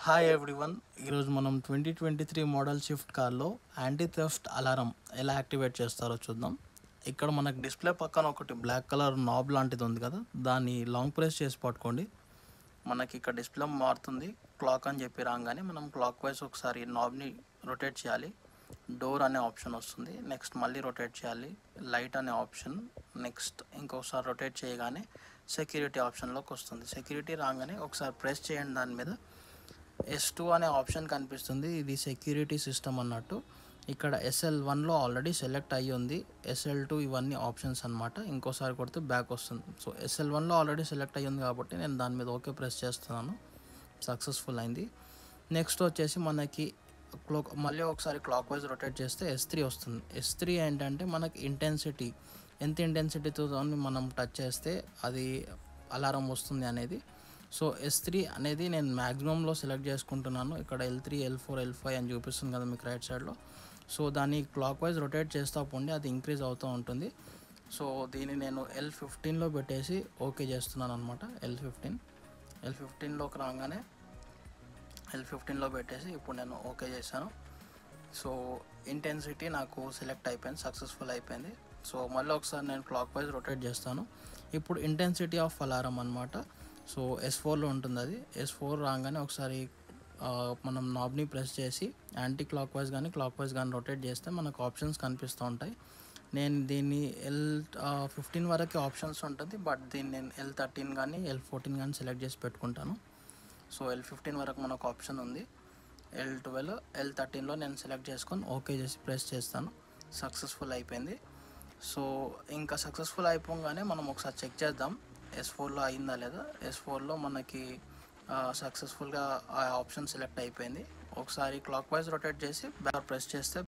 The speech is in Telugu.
Hi everyone. ఈరోజు మనం 2023 మోడల్ షిఫ్ట్ కార్లో యాంటీ థెఫ్ట్ అలారం ఎలా యాక్టివేట్ చేస్తారో చూద్దాం. ఇక్కడ మనకు డిస్ప్లే పక్కన ఒకటి బ్లాక్ కలర్ నాబ్ లాంటిది ఉంది కదా, దాన్ని లాంగ్ ప్రెస్ చేసి పట్టుకోండి. మనకి ఇక్కడ డిస్ప్లే మారుతుంది. క్లాక్ అని చెప్పి రాగానే మనం క్లాక్ వైజ్ ఒకసారి నాబ్ని రొటేట్ చేయాలి. డోర్ అనే ఆప్షన్ వస్తుంది. నెక్స్ట్ మళ్ళీ రొటేట్ చేయాలి. లైట్ అనే ఆప్షన్. నెక్స్ట్ ఇంకొకసారి రొటేట్ చేయగానే సెక్యూరిటీ ఆప్షన్లోకి వస్తుంది. సెక్యూరిటీ రాగానే ఒకసారి ప్రెస్ చేయండి. దాని మీద S2 అనే ఆప్షన్ కనిపిస్తుంది. ఇది సెక్యూరిటీ సిస్టమ్ అన్నట్టు. ఇక్కడ SL1లో ఆల్రెడీ సెలెక్ట్ అయ్యి ఉంది. SL2 ఇవన్నీ ఆప్షన్స్ అనమాట. ఇంకోసారి కొడితే బ్యాక్ వస్తుంది. సో SL1లో ఆల్రెడీ సెలెక్ట్ అయ్యి ఉంది కాబట్టి నేను దాని మీద ఓకే ప్రెస్ చేస్తున్నాను. సక్సెస్ఫుల్ అయింది. నెక్స్ట్ వచ్చేసి మనకి మళ్ళీ ఒకసారి క్లాక్ వైజ్ రొటేట్ చేస్తే S3 వస్తుంది. S3 ఏంటంటే మనకి ఇంటెన్సిటీ, ఎంత ఇంటెన్సిటీతో మనం టచ్ చేస్తే అది అలారం వస్తుంది అనేది. సో S3 అనేది నేను మ్యాక్సిమంలో సెలెక్ట్ చేసుకుంటున్నాను. ఇక్కడ L3, L4, L5 అని చూపిస్తుంది కదా మీకు రైట్ సైడ్లో. సో దాన్ని క్లాక్ వైజ్ రొటేట్ చేస్తూ పోండి, అది ఇంక్రీజ్ అవుతూ ఉంటుంది. సో దీన్ని నేను L15లో పెట్టేసి ఓకే చేస్తున్నాను అనమాట. L15లోకి రాగానే L15లో పెట్టేసి ఇప్పుడు నేను ఓకే చేశాను. సో ఇంటెన్సిటీ నాకు సెలెక్ట్ అయిపోయింది, సక్సెస్ఫుల్ అయిపోయింది. సో మళ్ళీ ఒకసారి నేను క్లాక్ వైజ్ రొటేట్ చేస్తాను. ఇప్పుడు ఇంటెన్సిటీ ఆఫ్ అలారం అనమాట. సో S4లో ఉంటుంది అది. S4 రాగానే ఒకసారి మనం నాబ్ని ప్రెస్ చేసి యాంటీ క్లాక్ వైజ్ కానీ క్లాక్ వైజ్ కానీ రొటేట్ చేస్తే మనకు ఆప్షన్స్ కనిపిస్తూ ఉంటాయి. నేను దీన్ని L15 వరకు ఆప్షన్స్ ఉంటుంది, బట్ దీన్ని నేను L13 కానీ L14 కానీ సెలెక్ట్ చేసి పెట్టుకుంటాను. సో L15 వరకు మనకు ఆప్షన్ ఉంది. L12, L13లో నేను సెలెక్ట్ చేసుకొని ఓకే చేసి ప్రెస్ చేస్తాను. సక్సెస్ఫుల్ అయిపోయింది. సో ఇంకా సక్సెస్ఫుల్ అయిపోగానే మనం ఒకసారి చెక్ చేద్దాం S4లో అయిందా లేదా. S4లో మనకి సక్సెస్ఫుల్గా ఆ ఆప్షన్ సెలెక్ట్ అయిపోయింది. ఒకసారి క్లాక్ వైజ్ రొటేట్ చేసి బ్యాక్ ప్రెస్ చేస్తే